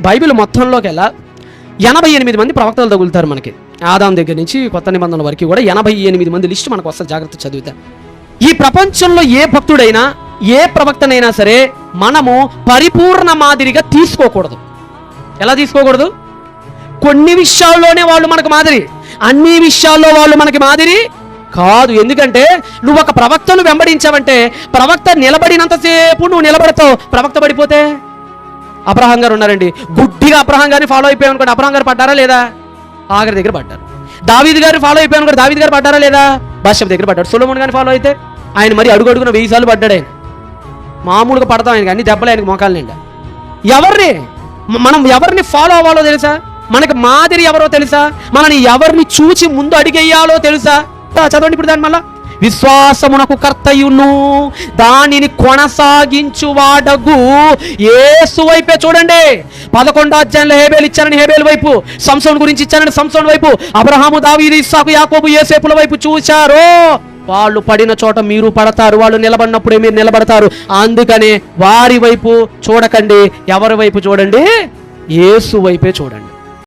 Bible మొత్తంలోకి ఎలా 88 మంది ప్రవక్తలు తగులుతారు మనకి. ఆదాం దగ్గర నుంచి కొత్త నిబంధనల వరకు కూడా 88 మంది లిస్టు మనకు వస్తుంది. జాగ్రత్త చదివితే ఈ ప్రపంచంలో ఏ భక్తుడైనా ఏ ప్రవక్తనైనా సరే మనము పరిపూర్ణ మాదిరిగా తీసుకోకూడదు. ఎలా తీసుకోకూడదు? కొన్ని విషయాల్లోనే వాళ్ళు మనకు మాదిరి, అన్ని విషయాల్లో వాళ్ళు మనకి మాదిరి కాదు. ఎందుకంటే నువ్వు ఒక ప్రవక్తను వెంబడించావంటే ప్రవక్త నిలబడినంతసేపు నువ్వు నిలబడతావు. ప్రవక్త పడిపోతే, అబ్రహాం గారు ఉన్నారండి, గుడ్డిగా అబ్రహాం గారిని ఫాలో అయిపోయావు అనుకోండి, అబ్రహాం గారు పడ్డారా లేదా? ఆగర్ దగ్గర పడ్డారు. దావీదు గారిని ఫాలో అయిపోయాను అనుకోండి, దావీదు గారు పడ్డారా లేదా? బాషబ్ దగ్గర పడ్డాడు. సొలొమోన్ గారిని ఫాలో అయితే ఆయన మరి అడుగున 1000 సార్లు పడ్డాడు. ఆయన మామూలుగా పడతాం ఆయనకి, అన్ని దెబ్బలు ఆయనకి మోకాలు నిండా. మనం ఎవరిని ఫాలో అవ్వాలో తెలుసా? మనకి మాదిరి ఎవరో తెలుసా? మనని ఎవరిని చూచి ముందు అడిగేయాలో తెలుసా? చదవండి ఇప్పుడు దాని మళ్ళా. విశ్వాసమునకు కర్తయును దానిని కొనసాగించువాడగు యేసు వైపే చూడండి. 11వ అధ్యాయంలో హేబేలు ఇచ్చారని హేబేలు వైపు, సంసోను గురించి ఇచ్చారని సంసోను వైపు, అబ్రహాము, దావీదు, ఇస్సాకు, యాకోబు, యోసేపుల వైపు చూశారు. వాళ్ళు పడిన చోట మీరు పడతారు, వాళ్ళు నిలబడినప్పుడే మీరు నిలబడతారు. అందుకనే వారి వైపు చూడకండి, ఎవరి వైపు చూడండి? యేసు వైపే చూడండి.